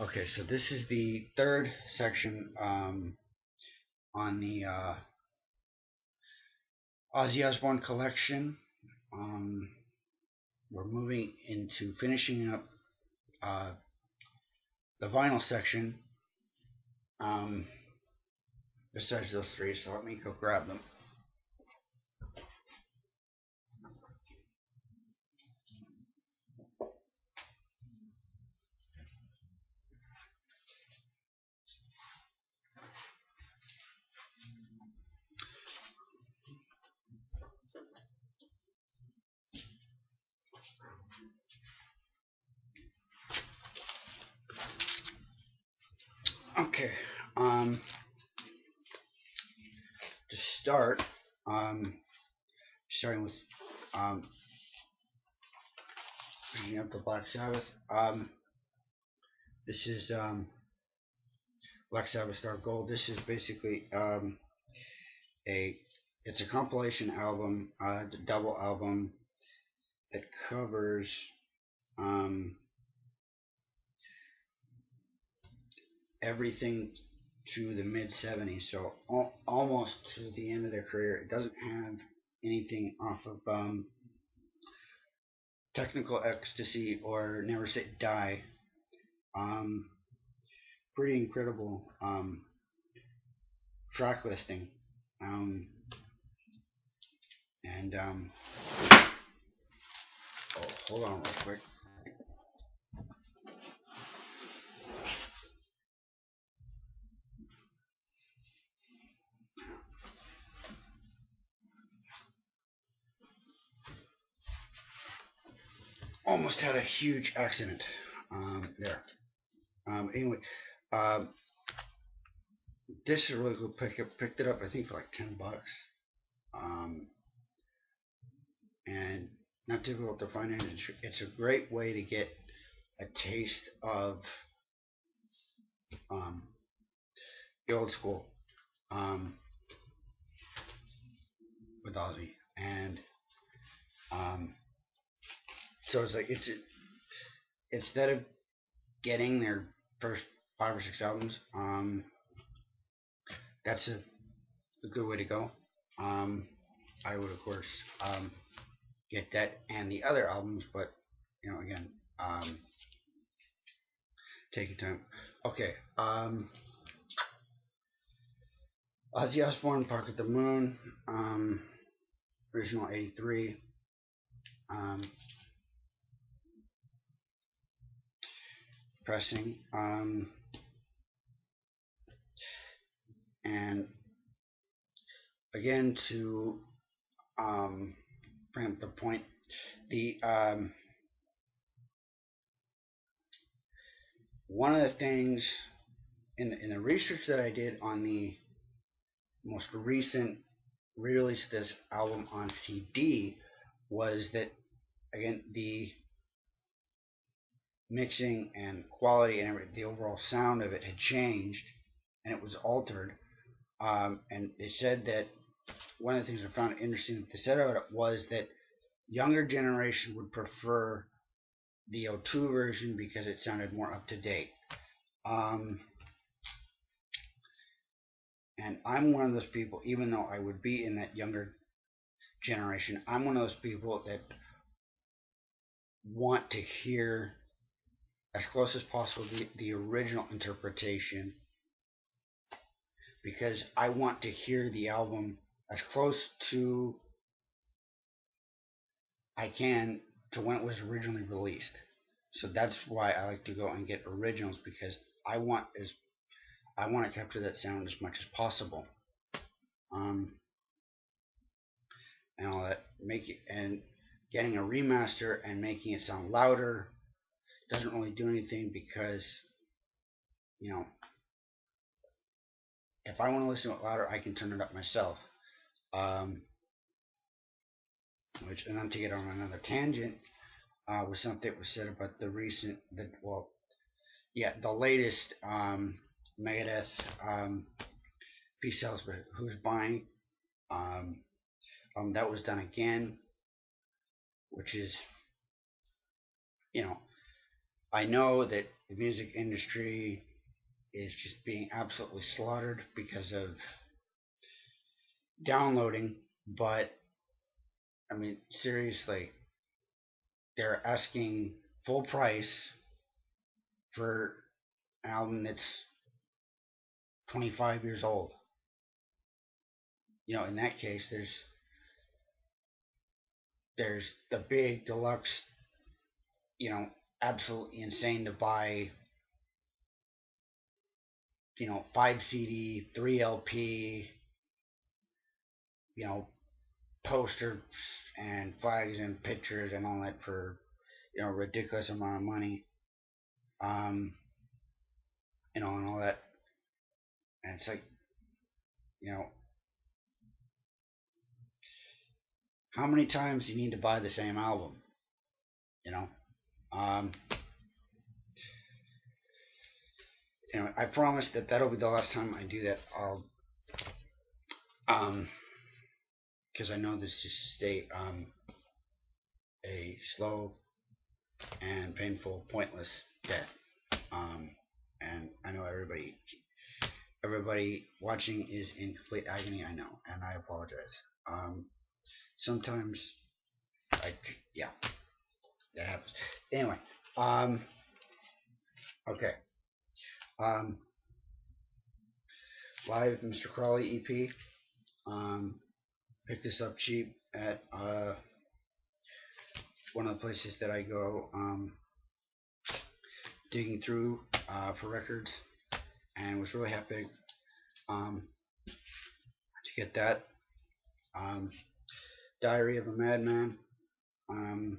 Okay, so this is the third section on the Ozzy Osbourne collection. Um, we're moving into finishing up uh, the vinyl section. Um, besides those three, so let me go grab them. Okay. Um, to start, um, starting with um, bringing up the Black Sabbath. This is Black Sabbath Star Gold. This is basically a it's a compilation album, it's a double album that covers um, everything to the mid 70s, so almost to the end of their career. It doesn't have anything off of Technical Ecstasy or Never Say Die. Um, Pretty incredible track listing. Um, and oh, hold on real quick. Almost had a huge accident there. Anyway, um, this is a really good pick. I picked it up, I think, for like $10. Um, and not difficult to find. It's a great way to get a taste of um, the old school um, with Ozzy. And so it's like instead of getting their first 5 or 6 albums, that's a good way to go. I would, of course, get that and the other albums, but again, take your time. Okay. Ozzy Osbourne, Park at the Moon, original '83. Um, Pressing. And again, to bring up the point, the one of the things in the research that I did on the most recent release of this album on CD was that, again, the mixing and quality and the overall sound of it had changed and it was altered. And they said that one of the things I found interesting that they said about it was that younger generation would prefer the O2 version because it sounded more up to date. Um, and I'm one of those people, even though I would be in that younger generation, I'm one of those people that want to hear as close as possible the original interpretation because I want to hear the album as close to I can to when it was originally released. So that's why I like to go and get originals because I want to capture that sound as much as possible. Um, and all that make it and getting a remaster and making it sound louder doesn't really do anything because you know if I want to listen to it louder, I can turn it up myself. Um, which and then to get on another tangent was something that was said about the latest Megadeth Peace Sells, but Who's Buying? Um, that was done again, which is, you know, I know that the music industry is just being absolutely slaughtered because of downloading. But I mean, seriously, they're asking full price for an album that's 25 years old. In that case, there's the big deluxe, you know, absolutely insane to buy, 5 CD, 3 LP, you know, posters and flags and pictures and all that for, a ridiculous amount of money. Um, and all that. And it's like, you know, how many times do you need to buy the same album? You know, um, I promise that that'll be the last time I do that. Um, because I know this just stay a slow and painful, pointless death. Um, and I know everybody watching is in complete agony. I know, and I apologize. Sometimes yeah, that happens. Anyway, um, okay. Um, Live Mr. Crawley EP. Picked this up cheap at one of the places that I go digging through for records, and was really happy to get that. Um, Diary of a Madman. Um,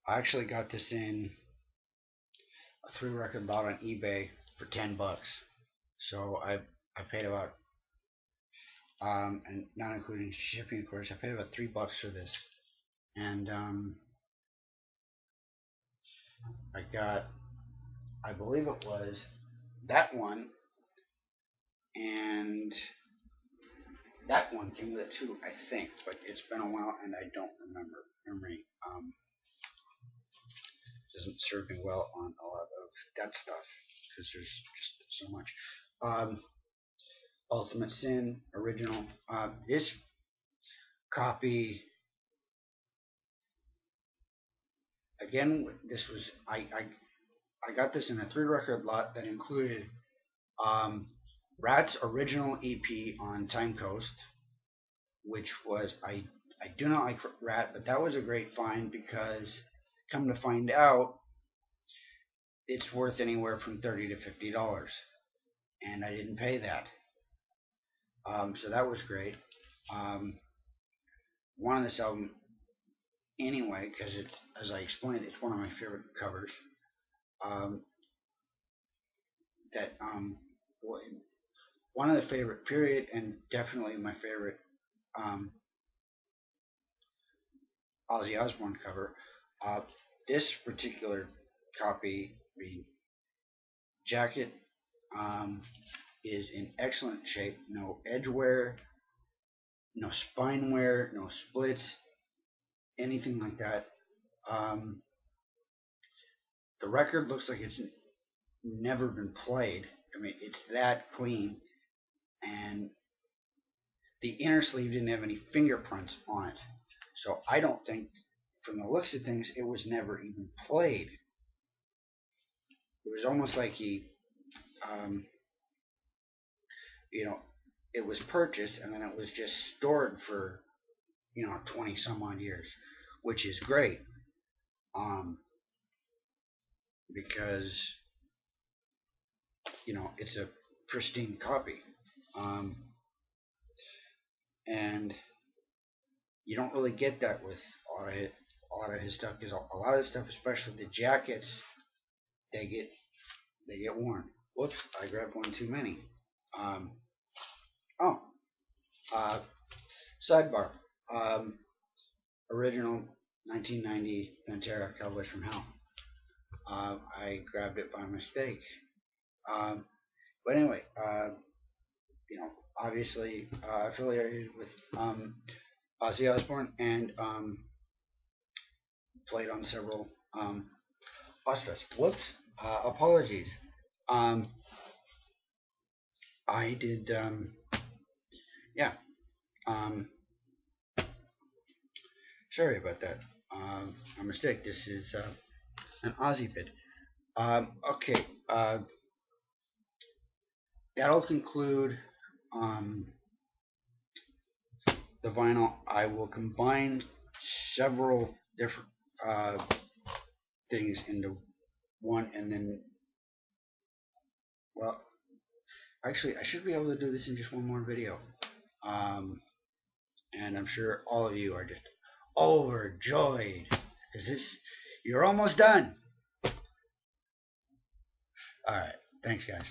I actually got this in a 3 record lot on eBay for $10. So I paid about and not including shipping, of course, I paid about $3 for this, and I got, I believe it was that one, and that one came with it too, I think, but it's been a while and I don't remember. Memory doesn't serve me well on a lot of that stuff because there's just so much. Ultimate Sin original. This copy again. This was I got this in a 3 record lot that included Rat's original EP on Time Coast, which was I do not like Rat, but that was a great find because come to find out it's worth anywhere from $30 to $50, and I didn't pay that. So that was great. One of this album anyway because it's, as I explained, it's one of my favorite covers. Um, that one of the favorite period and definitely my favorite um, Ozzy Osbourne cover. Uh, this particular copy, the jacket, is in excellent shape. No edge wear, no spine wear, no splits, anything like that. Um, the record looks like it's never been played. I mean, it's that clean, and the inner sleeve didn't have any fingerprints on it. So I don't think, from the looks of things, it was never even played. It was almost like um, you know, it was purchased and then it was just stored for 20 some odd years, which is great, um, because it's a pristine copy, um, and you don't really get that with a lot of his stuff because a lot of his stuff, especially the jackets, they get worn. Whoops, I grabbed one too many. Um, oh, uh, sidebar. Um, Original 1990 Pantera Cowboys from Hell. I grabbed it by mistake. Um, but anyway, obviously affiliated with Ozzy Osbourne and played on several Ozfest. Whoops. Apologies. Um, I did. Yeah. Um, Sorry about that. A mistake. This is an Ozzy bit. Okay. That'll conclude um, the vinyl. I will combine several different things into one, and then, well, actually, I should be able to do this in just one more video. Um, and I'm sure all of you are just overjoyed. Is this? You're almost done. All right. Thanks, guys.